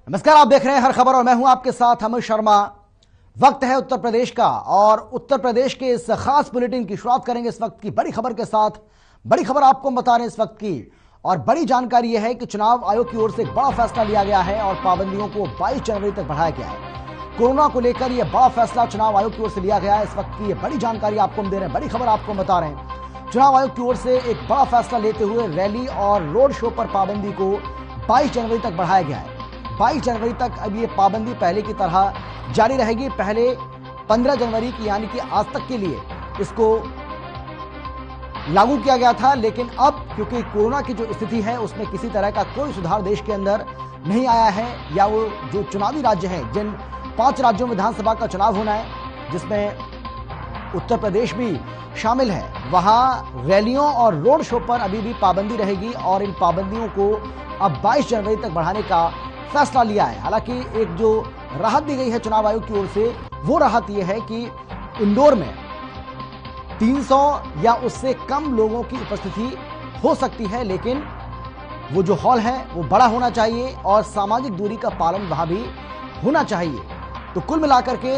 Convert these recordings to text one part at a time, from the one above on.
नमस्कार, आप देख रहे हैं हर खबर और मैं हूं आपके साथ अमित शर्मा। वक्त है उत्तर प्रदेश का और उत्तर प्रदेश के इस खास बुलेटिन की शुरुआत करेंगे इस वक्त की बड़ी खबर के साथ। बड़ी खबर आपको हम बता रहे हैं इस वक्त की, और बड़ी जानकारी यह है कि चुनाव आयोग की ओर से एक बड़ा फैसला लिया गया है और पाबंदियों को 22 जनवरी तक बढ़ाया गया है। कोरोना को लेकर यह बड़ा फैसला चुनाव आयोग की ओर से लिया गया है। इस वक्त की यह बड़ी जानकारी आपको हम दे रहे हैं, बड़ी खबर आपको हम बता रहे हैं। चुनाव आयोग की ओर से एक बड़ा फैसला लेते हुए रैली और रोड शो पर पाबंदी को 22 जनवरी तक बढ़ाया गया है। 22 जनवरी तक अब ये पाबंदी पहले की तरह जारी रहेगी। पहले 15 जनवरी की यानी कि आज तक के लिए इसको लागू किया गया था, लेकिन अब क्योंकि कोरोना की जो स्थिति है उसमें किसी तरह का कोई सुधार देश के अंदर नहीं आया है, या वो जो चुनावी राज्य हैं, जिन 5 राज्यों में विधानसभा का चुनाव होना है जिसमें उत्तर प्रदेश भी शामिल है, वहां रैलियों और रोड शो पर अभी भी पाबंदी रहेगी और इन पाबंदियों को अब 22 जनवरी तक बढ़ाने का फैसला लिया है। हालांकि एक जो राहत दी गई है चुनाव आयोग की ओर से, वो राहत यह है कि इंदौर में 300 या उससे कम लोगों की उपस्थिति हो सकती है, लेकिन वो जो हॉल है वो बड़ा होना चाहिए और सामाजिक दूरी का पालन वहां भी होना चाहिए। तो कुल मिलाकर के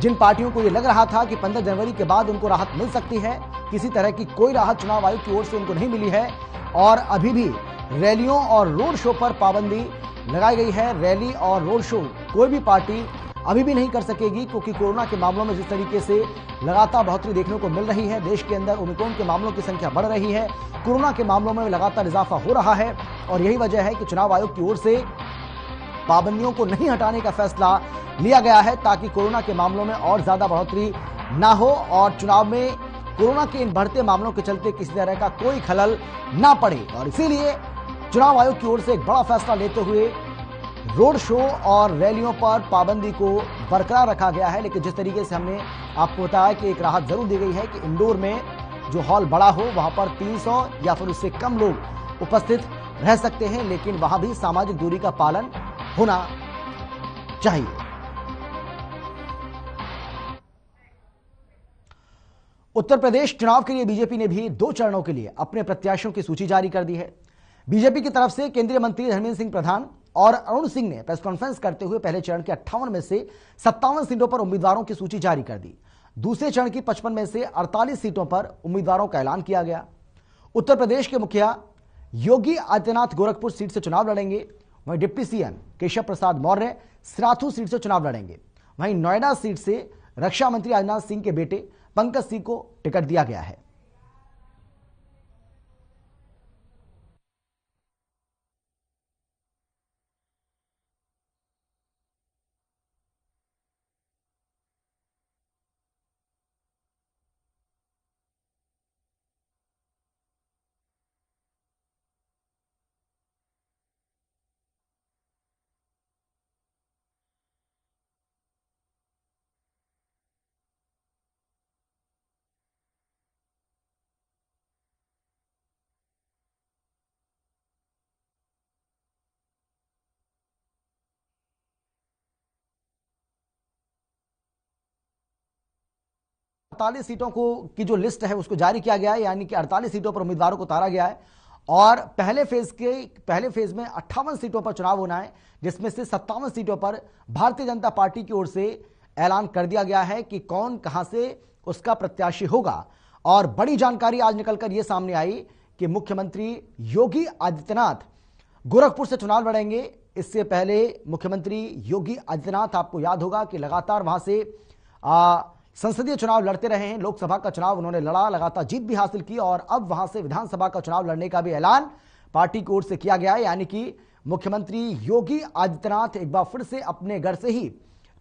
जिन पार्टियों को ये लग रहा था कि 15 जनवरी के बाद उनको राहत मिल सकती है, किसी तरह की कोई राहत चुनाव आयोग की ओर से उनको नहीं मिली है और अभी भी रैलियों और रोड शो पर पाबंदी लगाई गई है। रैली और रोड शो कोई भी पार्टी अभी भी नहीं कर सकेगी, क्योंकि कोरोना के मामलों में जिस तरीके से लगातार बढ़ोतरी देखने को मिल रही है, देश के अंदर ओमिक्रॉन के मामलों की संख्या बढ़ रही है, कोरोना के मामलों में लगातार इजाफा हो रहा है और यही वजह है कि चुनाव आयोग की ओर से पाबंदियों को नहीं हटाने का फैसला लिया गया है, ताकि कोरोना के मामलों में और ज्यादा बढ़ोतरी ना हो और चुनाव में कोरोना के इन बढ़ते मामलों के चलते किसी तरह का कोई खलल ना पड़े। और इसीलिए चुनाव आयोग की ओर से एक बड़ा फैसला लेते हुए रोड शो और रैलियों पर पाबंदी को बरकरार रखा गया है। लेकिन जिस तरीके से हमने आपको बताया कि एक राहत जरूर दी गई है कि इंदौर में जो हॉल बड़ा हो वहां पर 300 या फिर उससे कम लोग उपस्थित रह सकते हैं, लेकिन वहां भी सामाजिक दूरी का पालन होना चाहिए। उत्तर प्रदेश चुनाव के लिए बीजेपी ने भी 2 चरणों के लिए अपने प्रत्याशियों की सूची जारी कर दी है। बीजेपी की तरफ से केंद्रीय मंत्री धर्मेंद्र सिंह प्रधान और अरुण सिंह ने प्रेस कॉन्फ्रेंस करते हुए पहले चरण के 58 में से 57 सीटों पर उम्मीदवारों की सूची जारी कर दी। दूसरे चरण की 55 में से 48 सीटों पर उम्मीदवारों का ऐलान किया गया। उत्तर प्रदेश के मुखिया योगी आदित्यनाथ गोरखपुर सीट से चुनाव लड़ेंगे, वहीं deputy CM Keshav Prasad Maurya Sirathu seat से चुनाव लड़ेंगे। वहीं नोएडा सीट से रक्षा मंत्री राजनाथ सिंह के बेटे पंकज सिंह को टिकट दिया गया है। अड़तालीस सीटों को की जो लिस्ट है उसको जारी किया गया है, यानी कि 48 सीटों पर उम्मीदवारों को उतारा गया है और पहले फेज में 58 सीटों पर चुनाव होना है, जिसमें से 57 सीटों पर भारतीय जनता पार्टी की ओर से ऐलान कर दिया गया है कि कौन कहां से उसका प्रत्याशी होगा। और बड़ी जानकारी आज निकलकर यह सामने आई कि मुख्यमंत्री योगी आदित्यनाथ गोरखपुर से चुनाव लड़ेंगे। इससे पहले मुख्यमंत्री योगी आदित्यनाथ, आपको याद होगा कि लगातार वहां से संसदीय चुनाव लड़ते रहे हैं, लोकसभा का चुनाव उन्होंने लड़ा, लगातार जीत भी हासिल की और अब वहां से विधानसभा का चुनाव लड़ने का भी ऐलान पार्टी की ओर से किया गया है। यानी कि मुख्यमंत्री योगी आदित्यनाथ एक बार फिर से अपने घर से ही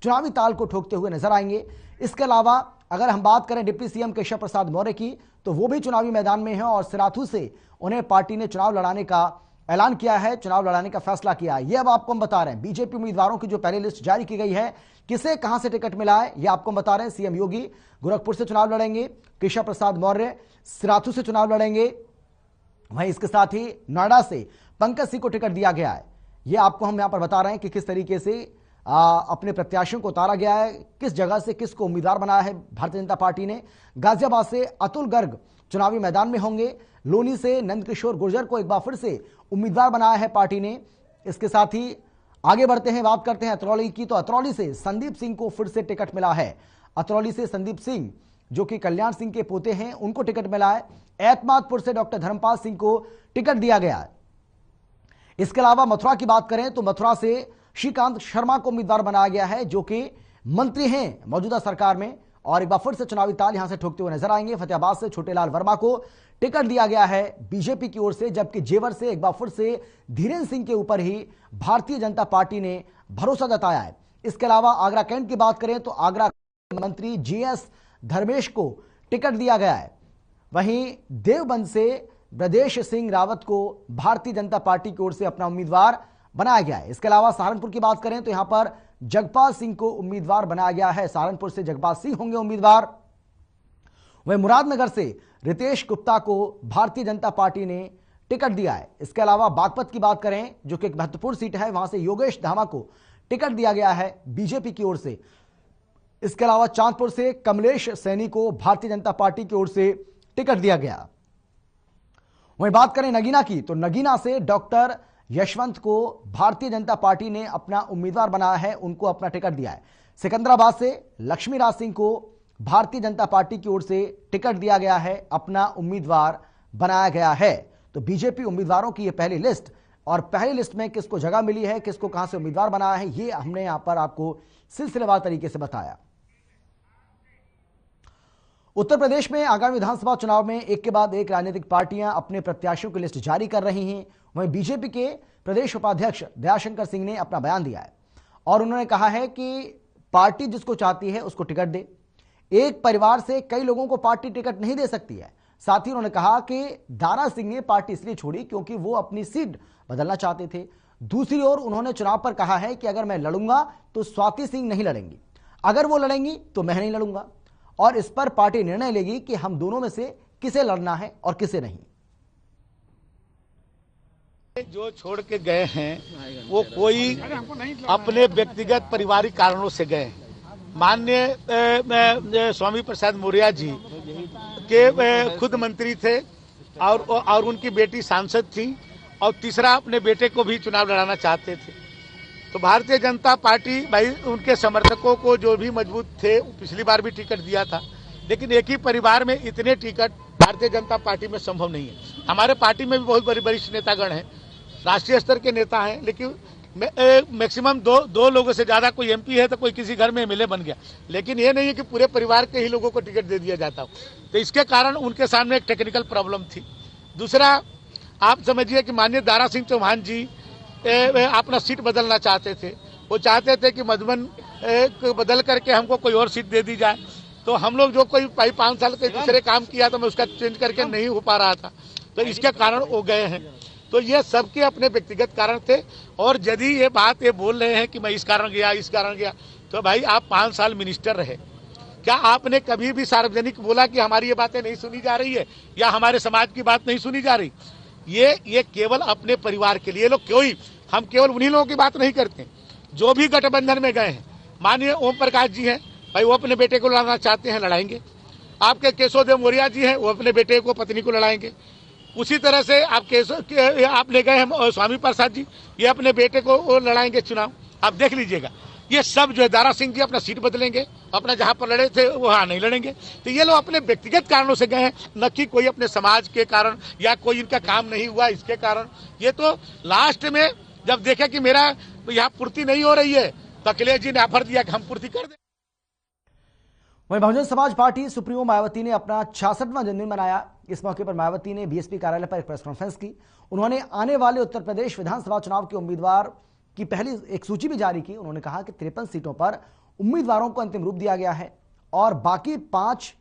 चुनावी ताल को ठोकते हुए नजर आएंगे। इसके अलावा अगर हम बात करें डिप्टी सीएम केशव प्रसाद मौर्य की, तो वो भी चुनावी मैदान में है और सिराथू से उन्हें पार्टी ने चुनाव लड़ाने का ऐलान किया है, चुनाव लड़ाने का फैसला किया है। यह अब आपको हम बता रहे हैं। बीजेपी उम्मीदवारों की जो पहली लिस्ट जारी की गई है, किसे कहां से टिकट मिला है, यह आपको हम बता रहे हैं। सीएम योगी गोरखपुर से चुनाव लड़ेंगे, केशव प्रसाद मौर्य सिराथू से चुनाव लड़ेंगे, वहीं इसके साथ ही नोएडा से पंकज सिंह को टिकट दिया गया है। यह आपको हम यहां पर बता रहे हैं कि किस तरीके से अपने प्रत्याशियों को उतारा गया है, किस जगह से किसको उम्मीदवार बनाया है भारतीय जनता पार्टी ने। गाजियाबाद से अतुल गर्ग चुनावी मैदान में होंगे, लोनी से नंदकिशोर गुर्जर को एक बार फिर से उम्मीदवार बनाया है पार्टी ने। इसके साथ ही आगे बढ़ते हैं, बात करते हैं अतरौली की। तो अतरौली से संदीप सिंह को फिर से टिकट मिला है। अतरौली से संदीप सिंह जो कि कल्याण सिंह के पोते हैं, उनको टिकट मिला है। एतमादपुर से डॉक्टर धर्मपाल सिंह को टिकट दिया गया है। इसके अलावा मथुरा की बात करें तो मथुरा से श्रीकांत शर्मा को उम्मीदवार बनाया गया है, जो कि मंत्री हैं मौजूदा सरकार में और एक बार फिर से चुनावी ताल यहां से ठोकते हुए नजर आएंगे। फतेहाबाद से छोटेलाल वर्मा को टिकट दिया गया है बीजेपी की ओर से, जबकि जेवर से एक बार फिर से धीरेन्द्र सिंह के ऊपर ही भारतीय जनता पार्टी ने भरोसा जताया है। इसके अलावा आगरा कैंट की बात करें तो आगरा मंत्री जीएस धर्मेश को टिकट दिया गया है। वहीं देवबंद से ब्रजेश सिंह रावत को भारतीय जनता पार्टी की ओर से अपना उम्मीदवार बनाया गया है। इसके अलावा सहारनपुर की बात करें तो यहां पर जगपाल सिंह को उम्मीदवार बनाया गया है। सहारनपुर से जगपाल सिंह होंगे उम्मीदवार। वहीं मुरादनगर से रितेश गुप्ता को भारतीय जनता पार्टी ने टिकट दिया है। इसके अलावा बागपत की बात करें जो कि एक महत्वपूर्ण सीट है, वहां से योगेश धामा को टिकट दिया गया है बीजेपी की ओर से। इसके अलावा चांदपुर से कमलेश सैनी को भारतीय जनता पार्टी की ओर से टिकट दिया गया। वहीं बात करें नगीना की तो नगीना से डॉक्टर यशवंत को भारतीय जनता पार्टी ने अपना उम्मीदवार बनाया है, उनको अपना टिकट दिया है। सिकंदराबाद से लक्ष्मीराज सिंह को भारतीय जनता पार्टी की ओर से टिकट दिया गया है, अपना उम्मीदवार बनाया गया है। तो बीजेपी उम्मीदवारों की यह पहली लिस्ट, और पहली लिस्ट में किसको जगह मिली है, किसको कहां से उम्मीदवार बनाया है, ये हमने यहां पर आपको सिलसिलेवार तरीके से बताया। उत्तर प्रदेश में आगामी विधानसभा चुनाव में एक के बाद एक राजनीतिक पार्टियां अपने प्रत्याशियों की लिस्ट जारी कर रही हैं। वहीं बीजेपी के प्रदेश उपाध्यक्ष दयाशंकर सिंह ने अपना बयान दिया है और उन्होंने कहा है कि पार्टी जिसको चाहती है उसको टिकट दे। एक परिवार से कई लोगों को पार्टी टिकट नहीं दे सकती है। साथ ही उन्होंने कहा कि दारा सिंह ने पार्टी इसलिए छोड़ी क्योंकि वो अपनी सीट बदलना चाहते थे। दूसरी ओर उन्होंने चुनाव पर कहा है कि अगर मैं लड़ूंगा तो स्वाति सिंह नहीं लड़ेंगी, अगर वो लड़ेंगी तो मैं नहीं लड़ूंगा, और इस पर पार्टी निर्णय लेगी कि हम दोनों में से किसे लड़ना है और किसे नहीं। जो छोड़ के गए हैं वो कोई अपने व्यक्तिगत पारिवारिक कारणों से गए हैं। माननीय स्वामी प्रसाद मौर्य जी के खुद मंत्री थे और उनकी बेटी सांसद थी, और तीसरा अपने बेटे को भी चुनाव लड़ाना चाहते थे। तो भारतीय जनता पार्टी भाई उनके समर्थकों को जो भी मजबूत थे, पिछली बार भी टिकट दिया था, लेकिन एक ही परिवार में इतने टिकट भारतीय जनता पार्टी में संभव नहीं है। हमारे पार्टी में भी बहुत बड़े वरिष्ठ नेतागण हैं, राष्ट्रीय स्तर के नेता हैं, लेकिन मैक्सिमम दो लोगों से ज्यादा, कोई एमपी है तो कोई किसी घर में एमएलए बन गया, लेकिन ये नहीं है कि पूरे परिवार के ही लोगों को टिकट दे दिया जाता हो। तो इसके कारण उनके सामने एक टेक्निकल प्रॉब्लम थी। दूसरा, आप समझिए कि माननीय दारा सिंह चौहान जी अपना सीट बदलना चाहते थे। वो चाहते थे कि मधुबन को बदल करके हमको कोई और सीट दे दी जाए। तो हम लोग जो कोई 5 साल के दूसरे काम किया तो मैं उसका चेंज करके नहीं हो पा रहा था, तो इसके कारण वो गए हैं। तो ये सबके अपने व्यक्तिगत कारण थे। और यदि ये बात ये बोल रहे हैं कि मैं इस कारण गया, तो भाई आप 5 साल मिनिस्टर रहे, क्या आपने कभी भी सार्वजनिक बोला कि हमारी ये बातें नहीं सुनी जा रही है या हमारे समाज की बात नहीं सुनी जा रही? ये केवल अपने परिवार के लिए लोग, हम केवल उन्हीं लोगों की बात नहीं करते जो भी गठबंधन में गए हैं। माननीय ओम प्रकाश जी हैं, भाई वो अपने बेटे को लड़ाना चाहते हैं, लड़ाएंगे। आपके केशवदेव मौर्य जी हैं, वो अपने बेटे को, पत्नी को लड़ाएंगे। उसी तरह से आप ले गए हैं स्वामी प्रसाद जी, ये अपने बेटे को लड़ाएंगे चुनाव। आप देख लीजिएगा, ये सब जो है दारा सिंह जी अपना सीट बदलेंगे, अपना जहां पर लड़े थे वहां नहीं लड़ेंगे। तो ये लोग अपने व्यक्तिगत कारणों से गए हैं, न कि कोई अपने समाज के कारण या कोई इनका काम नहीं हुआ इसके कारण। ये तो लास्ट में जब देखे कि मेरा यहाँ पूर्ति नहीं हो रही है तो अखिलेश जी ने ऑफर दिया कि हम पूर्ति कर दें। वहीं बहुजन समाज पार्टी सुप्रीमो मायावती ने अपना 66वां जन्मदिन मनाया। इस मौके पर मायावती ने बीएसपी कार्यालय पर एक प्रेस कॉन्फ्रेंस की। उन्होंने आने वाले उत्तर प्रदेश विधानसभा चुनाव के उम्मीदवार की पहली एक सूची भी जारी की। उन्होंने कहा कि 53 सीटों पर उम्मीदवारों को अंतिम रूप दिया गया है और बाकी 5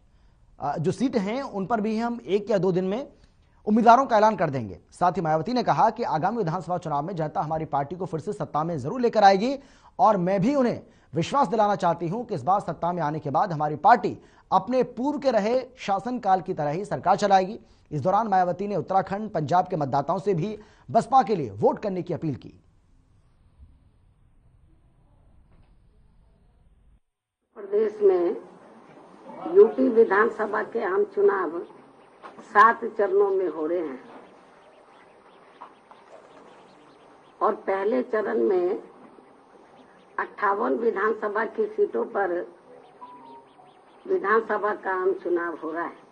जो सीटें हैं उन पर भी हम 1 या 2 दिन में उम्मीदवारों का ऐलान कर देंगे। साथ ही मायावती ने कहा कि आगामी विधानसभा चुनाव में जनता हमारी पार्टी को फिर से सत्ता में जरूर लेकर आएगी और मैं भी उन्हें विश्वास दिलाना चाहती हूं कि इस बार सत्ता में आने के बाद हमारी पार्टी अपने पूर्व के रहे शासनकाल की तरह ही सरकार चलाएगी। इस दौरान मायावती ने उत्तराखंड, पंजाब के मतदाताओं से भी बसपा के लिए वोट करने की अपील की। प्रदेश में यूपी विधानसभा के आम चुनाव 7 चरणों में हो रहे हैं और पहले चरण में 58 विधानसभा की सीटों पर विधानसभा का आम चुनाव हो रहा है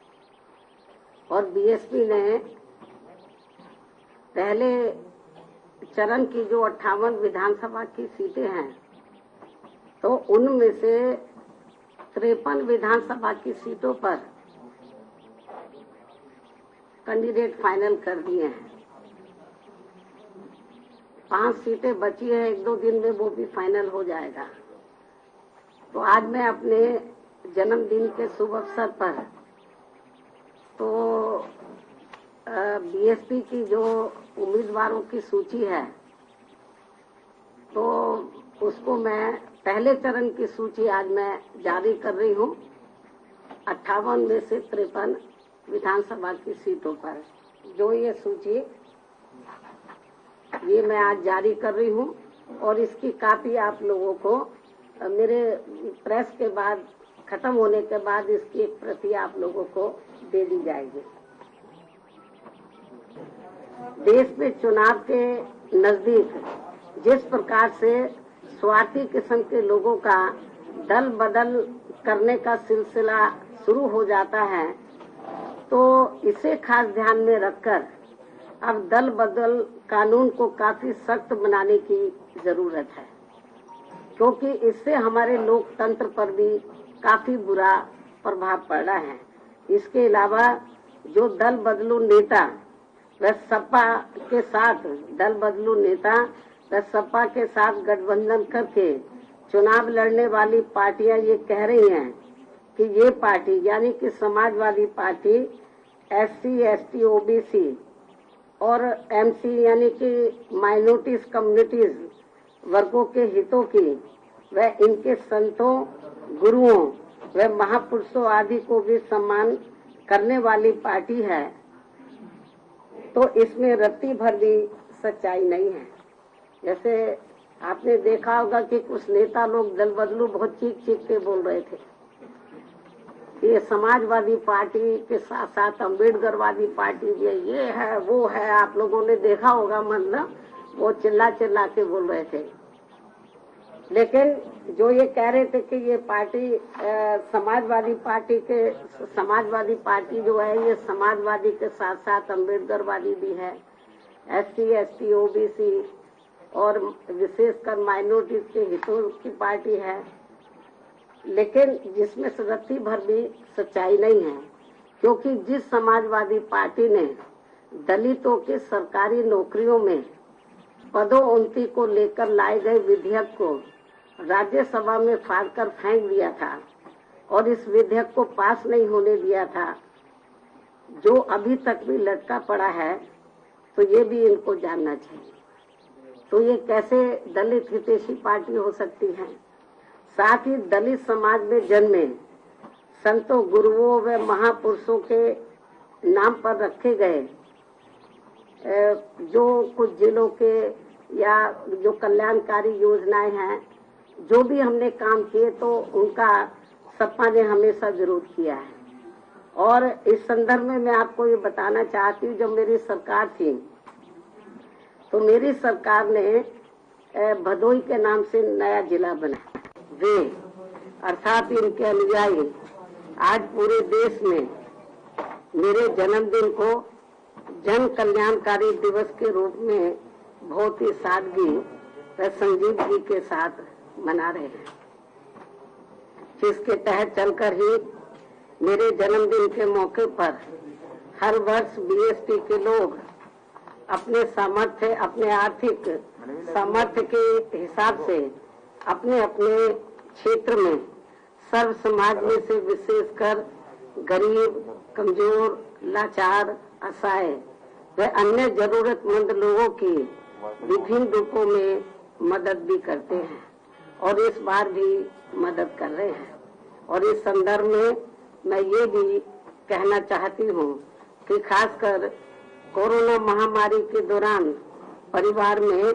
और बीएसपी ने पहले चरण की जो 58 विधानसभा की सीटें हैं तो उनमें से 53 विधानसभा की सीटों पर कैंडिडेट फाइनल कर दिए हैं। 5 सीटें बची है, 1-2 दिन में वो भी फाइनल हो जाएगा। तो आज मैं अपने जन्मदिन के शुभ अवसर पर तो बीएसपी की जो उम्मीदवारों की सूची है तो उसको मैं पहले चरण की सूची आज मैं जारी कर रही हूँ। 58 में से 53 विधानसभा की सीटों पर जो ये सूची ये मैं आज जारी कर रही हूँ और इसकी कॉपी आप लोगों को मेरे प्रेस के बाद खत्म होने के बाद इसकी एक प्रति आप लोगों को दे दी जाएगी। देश में चुनाव के नजदीक जिस प्रकार से स्वार्थी किस्म के लोगों का दल बदल करने का सिलसिला शुरू हो जाता है तो इसे खास ध्यान में रखकर अब दल बदल कानून को काफी सख्त बनाने की जरूरत है, क्योंकि इससे हमारे लोकतंत्र पर भी काफी बुरा प्रभाव पड़ रहा है। इसके अलावा जो दल बदलू नेता व सपा के साथ सपा के साथ गठबंधन करके चुनाव लड़ने वाली पार्टियां ये कह रही हैं कि ये पार्टी यानी कि Samajwadi party SC, ST, OBC और MC यानी कि माइनॉरिटीज कम्युनिटीज वर्गों के हितों की व इनके संतों, गुरुओं व महापुरुषों आदि को भी सम्मान करने वाली पार्टी है, तो इसमें रत्ती भर भी सच्चाई नहीं है। जैसे आपने देखा होगा कि कुछ नेता लोग दल बदलू बहुत चीख के बोल रहे थे। ये समाजवादी पार्टी के साथ साथ अम्बेडकरवादी पार्टी भी ये है वो है, आप लोगों ने देखा होगा, मतलब वो चिल्ला के बोल रहे थे। लेकिन जो ये कह रहे थे कि ये पार्टी समाजवादी पार्टी जो है ये समाजवादी के साथ साथ अम्बेडकरवादी भी है, SC, ST, OBC और विशेषकर माइनॉरिटीज के हितों की पार्टी है, लेकिन जिसमें रत्ती भर भी सच्चाई नहीं है, क्योंकि जिस समाजवादी पार्टी ने दलितों के सरकारी नौकरियों में पदोन्नति को लेकर लाए गए विधेयक को राज्यसभा में फाड़कर फेंक दिया था और इस विधेयक को पास नहीं होने दिया था, जो अभी तक भी लटका पड़ा है, तो ये भी इनको जानना चाहिए। तो ये कैसे दलित हितैषी पार्टी हो सकती है? साथ ही दलित समाज में जन्मे संतों, गुरुओं व महापुरुषों के नाम पर रखे गए जो कुछ जिलों के या जो कल्याणकारी योजनाएं हैं, जो भी हमने काम किए तो उनका सपा ने हमेशा विरोध किया है। और इस संदर्भ में मैं आपको ये बताना चाहती हूँ, जब मेरी सरकार थी तो मेरी सरकार ने भदोई के नाम से नया जिला बनाया। वे अर्थात इनके अनुयायी आज पूरे देश में मेरे जन्मदिन को जन कल्याणकारी दिवस के रूप में बहुत ही सादगी व संजीदगी के साथ मना रहे हैं, जिसके तहत चलकर ही मेरे जन्मदिन के मौके पर हर वर्ष बीएसपी के लोग अपने सामर्थ्य, अपने आर्थिक सामर्थ्य के हिसाब से अपने अपने क्षेत्र में सर्व समाज में से विशेषकर गरीब, कमजोर, लाचार, असहाय व अन्य जरूरतमंद लोगों की विभिन्न रूपों में मदद भी करते हैं और इस बार भी मदद कर रहे हैं। और इस संदर्भ में मैं ये भी कहना चाहती हूँ कि खासकर कोरोना महामारी के दौरान परिवार में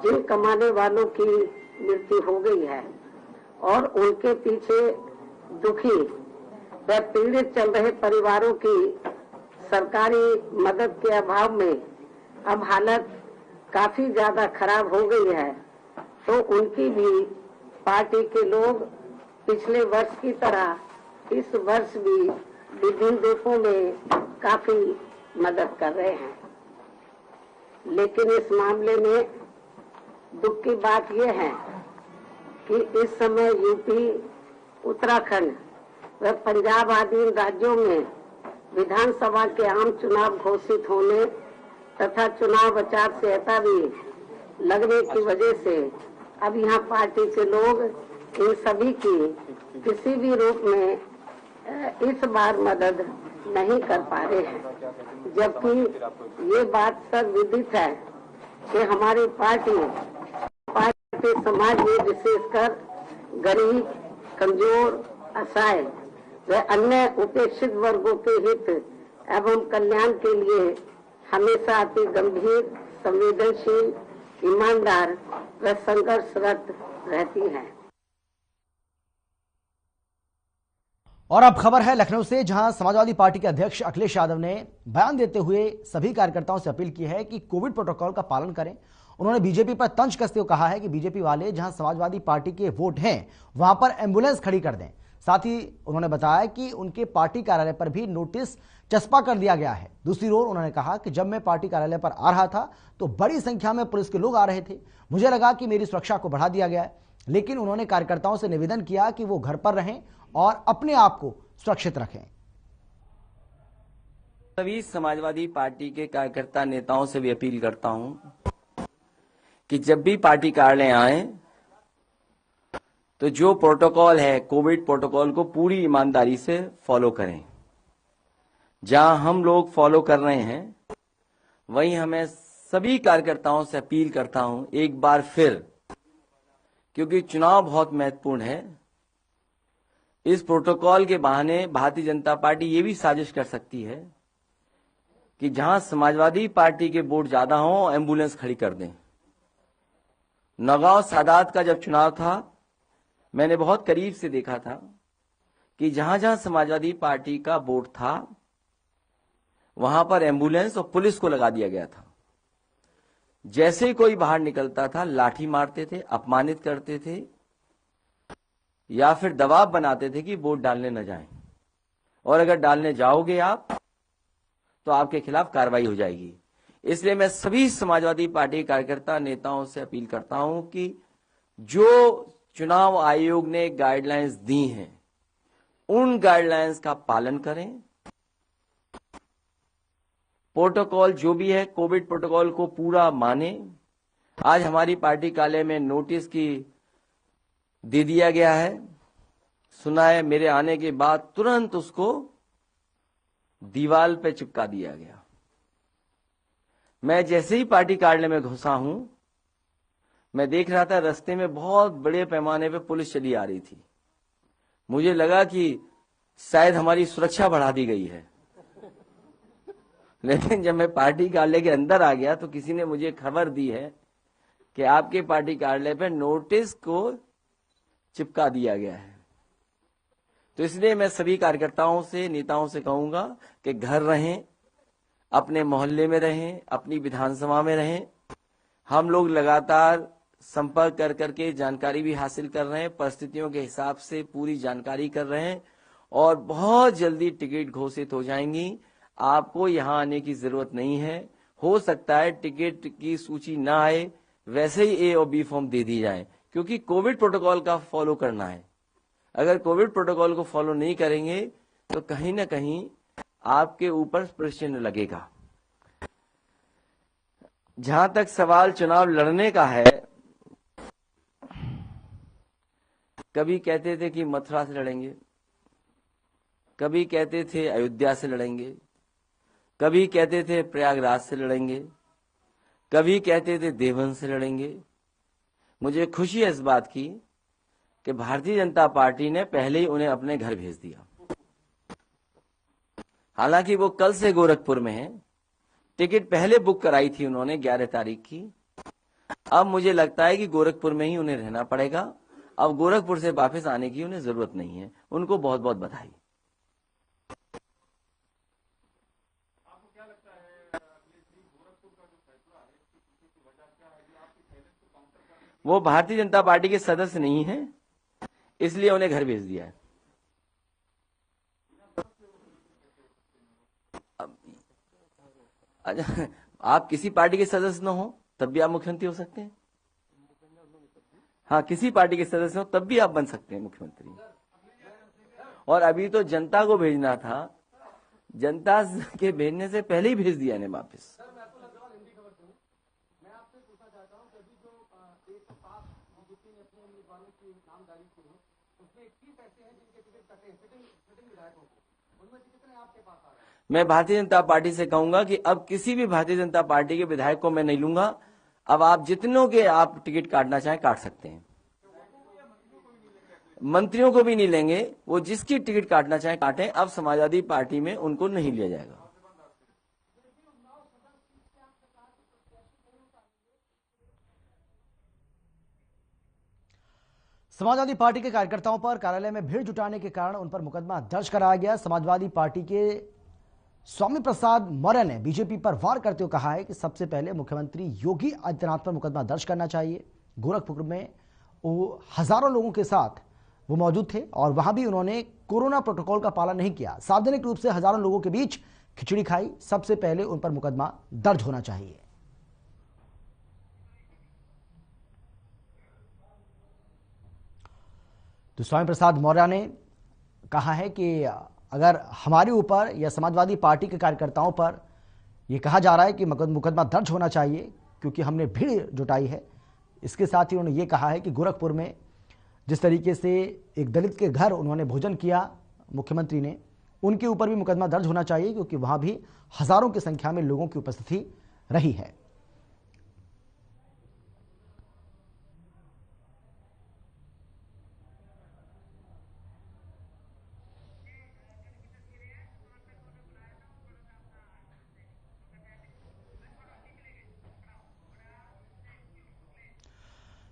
जिन कमाने वालों की मृत्यु हो गई है और उनके पीछे दुखी व पीड़ित चल रहे परिवारों की सरकारी मदद के अभाव में अब हालत काफी ज्यादा खराब हो गई है, तो उनकी भी पार्टी के लोग पिछले वर्ष की तरह इस वर्ष भी विभिन्न रूपों में काफी मदद कर रहे हैं। लेकिन इस मामले में दुख की बात यह है कि इस समय यूपी, उत्तराखंड व पंजाब आदि राज्यों में विधानसभा के आम चुनाव घोषित होने तथा चुनाव आचार संहिता भी लगने की वजह से अब यहाँ पार्टी के लोग इन सभी की किसी भी रूप में इस बार मदद नहीं कर पा रहे हैं, जबकि ये बात सर्वविदित है कि हमारी पार्टी समाज में विशेषकर गरीब, कमजोर, असहाय व अन्य उपेक्षित वर्गों के हित एवं कल्याण के लिए हमेशा अति गंभीर, संवेदनशील, ईमानदार व संघर्षरत रहती है। और अब खबर है लखनऊ से, जहां समाजवादी पार्टी के अध्यक्ष अखिलेश यादव ने बयान देते हुए सभी कार्यकर्ताओं से अपील की है कि कोविड प्रोटोकॉल का पालन करें। उन्होंने बीजेपी पर तंज कसते हुए कहा है कि बीजेपी वाले जहां समाजवादी पार्टी के वोट हैं वहां पर एम्बुलेंस खड़ी कर दें। साथ ही उन्होंने बताया कि उनके पार्टी कार्यालय पर भी नोटिस चस्पा कर दिया गया है। दूसरी ओर उन्होंने कहा कि जब मैं पार्टी कार्यालय पर आ रहा था तो बड़ी संख्या में पुलिस के लोग आ रहे थे, मुझे लगा कि मेरी सुरक्षा को बढ़ा दिया गया है, लेकिन उन्होंने कार्यकर्ताओं से निवेदन किया कि वो घर पर रहें और अपने आप को सुरक्षित रखें। सभी समाजवादी पार्टी के कार्यकर्ता नेताओं से भी अपील करता हूं कि जब भी पार्टी कार्यालय आए तो जो प्रोटोकॉल है, कोविड प्रोटोकॉल को पूरी ईमानदारी से फॉलो करें। जहां हम लोग फॉलो कर रहे हैं वहीं हमें सभी कार्यकर्ताओं से अपील करता हूं एक बार फिर, क्योंकि चुनाव बहुत महत्वपूर्ण है। इस प्रोटोकॉल के बहाने भारतीय जनता पार्टी ये भी साजिश कर सकती है कि जहां समाजवादी पार्टी के वोट ज्यादा हों, एम्बुलेंस खड़ी कर दें। नौगांव सादात का जब चुनाव था, मैंने बहुत करीब से देखा था कि जहां जहां समाजवादी पार्टी का वोट था वहां पर एम्बुलेंस और पुलिस को लगा दिया गया था। जैसे ही कोई बाहर निकलता था लाठी मारते थे, अपमानित करते थे या फिर दबाव बनाते थे कि वोट डालने न जाएं, और अगर डालने जाओगे आप तो आपके खिलाफ कार्रवाई हो जाएगी। इसलिए मैं सभी समाजवादी पार्टी के कार्यकर्ता नेताओं से अपील करता हूं कि जो चुनाव आयोग ने गाइडलाइंस दी हैं उन गाइडलाइंस का पालन करें। प्रोटोकॉल जो भी है, कोविड प्रोटोकॉल को पूरा माने। आज हमारी पार्टी कार्यालय में नोटिस की दे दिया गया है, सुना है, मेरे आने के बाद तुरंत उसको दीवार पे चिपका दिया गया। मैं जैसे ही पार्टी कार्यालय में घुसा हूं, मैं देख रहा था रास्ते में बहुत बड़े पैमाने पे पुलिस चली आ रही थी। मुझे लगा कि शायद हमारी सुरक्षा बढ़ा दी गई है, लेकिन जब मैं पार्टी कार्यालय के अंदर आ गया तो किसी ने मुझे खबर दी है कि आपके पार्टी कार्यालय पे नोटिस को चिपका दिया गया है। तो इसलिए मैं सभी कार्यकर्ताओं से, नेताओं से कहूंगा कि घर रहें, अपने मोहल्ले में रहें, अपनी विधानसभा में रहें। हम लोग लगातार संपर्क कर करके जानकारी भी हासिल कर रहे हैं, परिस्थितियों के हिसाब से पूरी जानकारी कर रहे हैं और बहुत जल्दी टिकट घोषित हो जाएंगी। आपको यहां आने की जरूरत नहीं है। हो सकता है टिकट की सूची ना आए, वैसे ही ए और बी फॉर्म दे दी जाए, क्योंकि कोविड प्रोटोकॉल का फॉलो करना है। अगर कोविड प्रोटोकॉल को फॉलो नहीं करेंगे तो कहीं ना कहीं आपके ऊपर प्रश्न लगेगा। जहां तक सवाल चुनाव लड़ने का है, कभी कहते थे कि मथुरा से लड़ेंगे, कभी कहते थे अयोध्या से लड़ेंगे, कभी कहते थे प्रयागराज से लड़ेंगे, कभी कहते थे देवबंद से लड़ेंगे। मुझे खुशी है इस बात की कि भारतीय जनता पार्टी ने पहले ही उन्हें अपने घर भेज दिया। हालांकि वो कल से गोरखपुर में है, टिकट पहले बुक कराई थी उन्होंने 11 तारीख की। अब मुझे लगता है कि गोरखपुर में ही उन्हें रहना पड़ेगा। अब गोरखपुर से वापस आने की उन्हें जरूरत नहीं है। उनको बहुत बहुत बधाई। आपको क्या लगता है गोरखपुर का जो फैसला है, किसी की वजह वो भारतीय जनता पार्टी के सदस्य नहीं है, इसलिए उन्हें घर भेज दिया है। आप किसी पार्टी के सदस्य न हो तब भी आप मुख्यमंत्री हो सकते हैं। हाँ, किसी पार्टी के सदस्य हो तब भी आप बन सकते हैं मुख्यमंत्री। और अभी तो जनता को भेजना था, जनता के भेजने से पहले ही भेज दिया ने वापस। मैं भारतीय जनता पार्टी से कहूंगा कि अब किसी भी भारतीय जनता पार्टी के विधायक को मैं नहीं लूंगा। अब आप जितनों के आप टिकट काटना चाहें काट सकते हैं। मंत्रियों को भी नहीं लेंगे, वो जिसकी टिकट काटना चाहें काटें। अब समाजवादी पार्टी में उनको नहीं लिया जाएगा। समाजवादी पार्टी के कार्यकर्ताओं पर कार्यालय में भीड़ जुटाने के कारण उन पर मुकदमा दर्ज कराया गया। समाजवादी पार्टी के स्वामी प्रसाद मौर्य ने बीजेपी पर वार करते हुए कहा है कि सबसे पहले मुख्यमंत्री योगी आदित्यनाथ पर मुकदमा दर्ज करना चाहिए। गोरखपुर में वो हजारों लोगों के साथ वो मौजूद थे और वहां भी उन्होंने कोरोना प्रोटोकॉल का पालन नहीं किया। सार्वजनिक रूप से हजारों लोगों के बीच खिचड़ी खाई। सबसे पहले उन पर मुकदमा दर्ज होना चाहिए। तो स्वामी प्रसाद मौर्य ने कहा है कि अगर हमारे ऊपर या समाजवादी पार्टी के कार्यकर्ताओं पर यह कहा जा रहा है कि मुकदमा दर्ज होना चाहिए क्योंकि हमने भीड़ जुटाई है, इसके साथ ही उन्होंने ये कहा है कि गोरखपुर में जिस तरीके से एक दलित के घर उन्होंने भोजन किया मुख्यमंत्री ने, उनके ऊपर भी मुकदमा दर्ज होना चाहिए क्योंकि वहां भी हजारों की संख्या में लोगों की उपस्थिति रही है।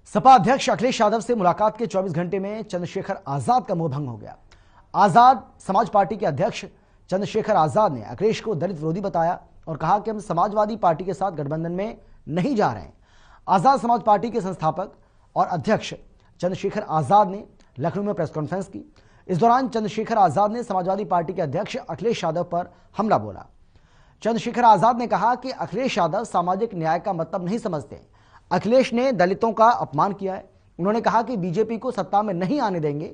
सपा अध्यक्ष अखिलेश यादव से मुलाकात के 24 घंटे में चंद्रशेखर आजाद का मोह भंग हो गया। आजाद समाज पार्टी के अध्यक्ष चंद्रशेखर आजाद ने अखिलेश को दलित विरोधी बताया और कहा कि हम समाजवादी पार्टी के साथ गठबंधन में नहीं जा रहे हैं। आजाद समाज पार्टी के संस्थापक और अध्यक्ष चंद्रशेखर आजाद ने लखनऊ में प्रेस कॉन्फ्रेंस की। इस दौरान चंद्रशेखर आजाद ने समाजवादी पार्टी के अध्यक्ष अखिलेश यादव पर हमला बोला। चंद्रशेखर आजाद ने कहा कि अखिलेश यादव सामाजिक न्याय का मतलब नहीं समझते। अखिलेश ने दलितों का अपमान किया है। उन्होंने कहा कि बीजेपी को सत्ता में नहीं आने देंगे।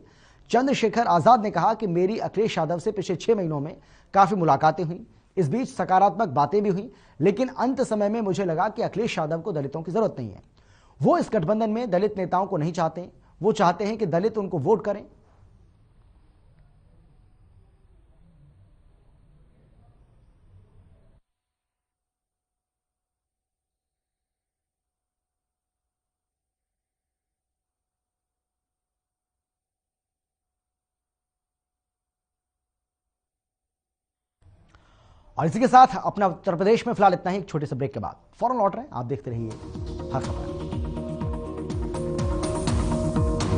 चंद्रशेखर आजाद ने कहा कि मेरी अखिलेश यादव से पिछले 6 महीनों में काफी मुलाकातें हुई, इस बीच सकारात्मक बातें भी हुई, लेकिन अंत समय में मुझे लगा कि अखिलेश यादव को दलितों की जरूरत नहीं है। वो इस गठबंधन में दलित नेताओं को नहीं चाहते। वो चाहते हैं कि दलित उनको वोट करें। और इसी के साथ अपना उत्तर प्रदेश में फिलहाल इतना ही। एक छोटे से ब्रेक के बाद फौरन लौट रहे हैं। आप देखते रहिए हर खबर।